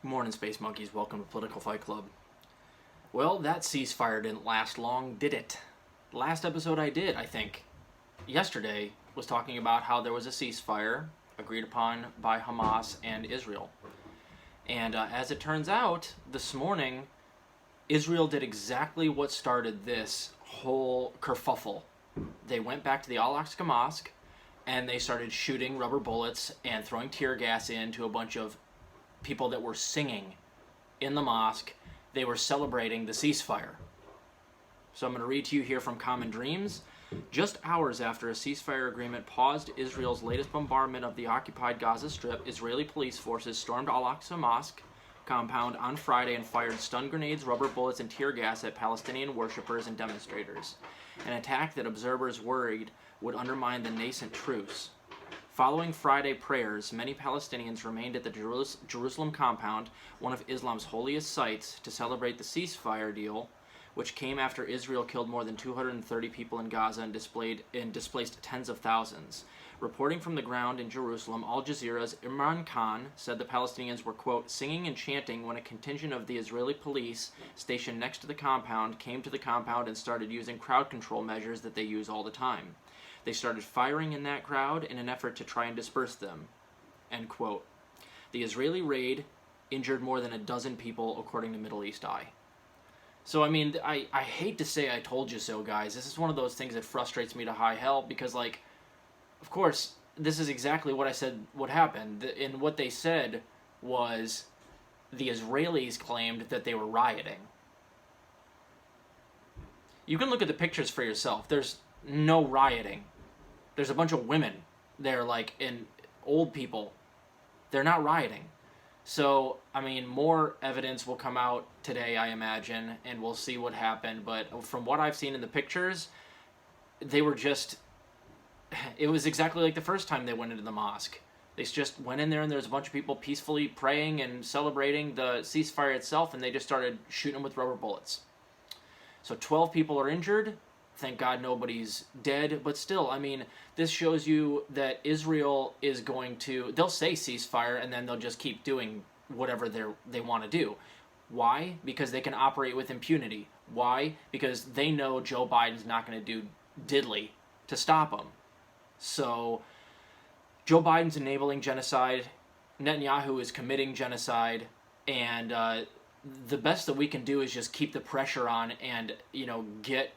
Morning, Space Monkeys. Welcome to Political Fight Club. Well, that ceasefire didn't last long, did it? Last episode I did, I think, yesterday, was talking about how there was a ceasefire agreed upon by Hamas and Israel. And as it turns out, this morning, Israel did exactly what started this whole kerfuffle. They went back to the Al-Aqsa mosque, and they started shooting rubber bullets and throwing tear gas into a bunch of people that were singing in the mosque. They were celebrating the ceasefire. So I'm going to read to you here from Common Dreams. Just hours after a ceasefire agreement paused Israel's latest bombardment of the occupied Gaza Strip, Israeli police forces stormed Al-Aqsa Mosque compound on Friday and fired stun grenades, rubber bullets, and tear gas at Palestinian worshippers and demonstrators. An attack that observers worried would undermine the nascent truce. Following Friday prayers, many Palestinians remained at the Jerusalem compound, one of Islam's holiest sites, to celebrate the ceasefire deal, which came after Israel killed more than 230 people in Gaza and displaced tens of thousands. Reporting from the ground in Jerusalem, Al Jazeera's Imran Khan said the Palestinians were, quote, singing and chanting when a contingent of the Israeli police stationed next to the compound came to the compound and started using crowd control measures that they use all the time. They started firing in that crowd in an effort to try and disperse them, end quote. The Israeli raid injured more than a dozen people, according to Middle East Eye. So, I mean, I hate to say I told you so, guys. This is one of those things that frustrates me to high hell because, like, of course, this is exactly what I said would happen. And what they said was the Israelis claimed that they were rioting. You can look at the pictures for yourself. There's no rioting. There's a bunch of women there, like, and old people. They're not rioting. So, I mean, more evidence will come out today, I imagine, and we'll see what happened. But from what I've seen in the pictures, they were just... It was exactly like the first time they went into the mosque. They just went in there and there's a bunch of people peacefully praying and celebrating the ceasefire itself, and they just started shooting them with rubber bullets. So 12 people are injured. Thank God nobody's dead, but still, I mean, this shows you that Israel is going to, they'll say ceasefire and then they'll just keep doing whatever they want to do. Why? Because they can operate with impunity. Why? Because they know Joe Biden's not going to do diddly to stop them. So, Joe Biden's enabling genocide, Netanyahu is committing genocide, and the best that we can do is just keep the pressure on and, get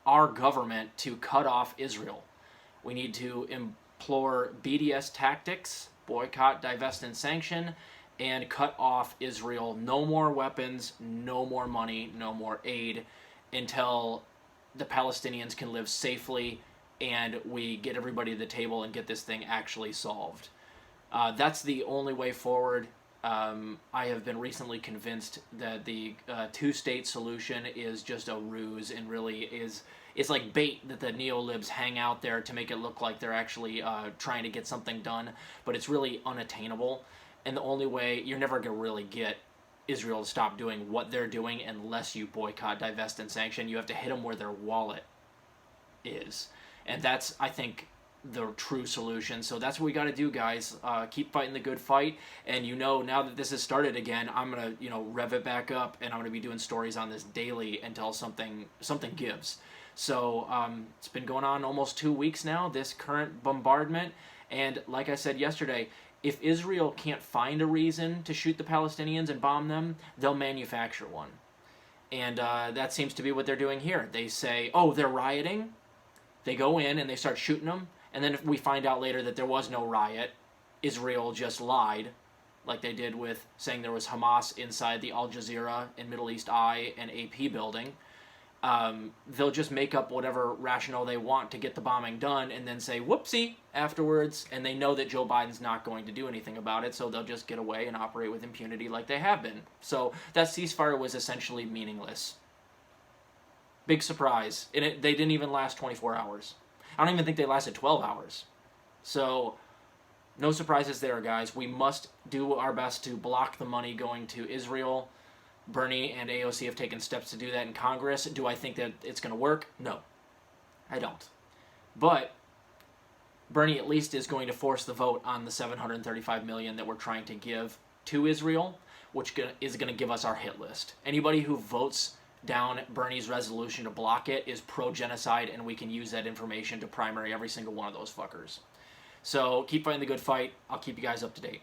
our government to cut off Israel. We need to implore BDS tactics, boycott, divest, and sanction, and cut off Israel. No more weapons, no more money, no more aid until the Palestinians can live safely and we get everybody to the table and get this thing actually solved. That's the only way forward. I have been recently convinced that the two-state solution is just a ruse and really it's like bait that the neo-libs hang out there to make it look like they're actually trying to get something done, but it's really unattainable. And the only way, you're never going to really get Israel to stop doing what they're doing unless you boycott, divest, and sanction. You have to hit them where their wallet is. And that's, I think, the true solution. So that's what we got to do, guys. Keep fighting the good fight. And now that this has started again, I'm going to, rev it back up, and I'm going to be doing stories on this daily until something gives. So it's been going on almost 2 weeks now, this current bombardment. And like I said yesterday, if Israel can't find a reason to shoot the Palestinians and bomb them, they'll manufacture one. And that seems to be what they're doing here. They say, oh, they're rioting. They go in and they start shooting them. And then if we find out later that there was no riot, Israel just lied, like they did with saying there was Hamas inside the Al Jazeera and Middle East Eye and AP building. They'll just make up whatever rationale they want to get the bombing done and then say, whoopsie, afterwards, and they know that Joe Biden's not going to do anything about it, so they'll just get away and operate with impunity like they have been. So that ceasefire was essentially meaningless. Big surprise. And they didn't even last 24 hours. I don't even think they lasted 12 hours. So, no surprises there, guys. We must do our best to block the money going to Israel. Bernie and AOC have taken steps to do that in Congress. Do I think that it's going to work? No, I don't. But Bernie at least is going to force the vote on the $735 million that we're trying to give to Israel, which is going to give us our hit list. Anybody who votes down Bernie's resolution to block it is pro-genocide, and we can use that information to primary every single one of those fuckers. So keep fighting the good fight. I'll keep you guys up to date.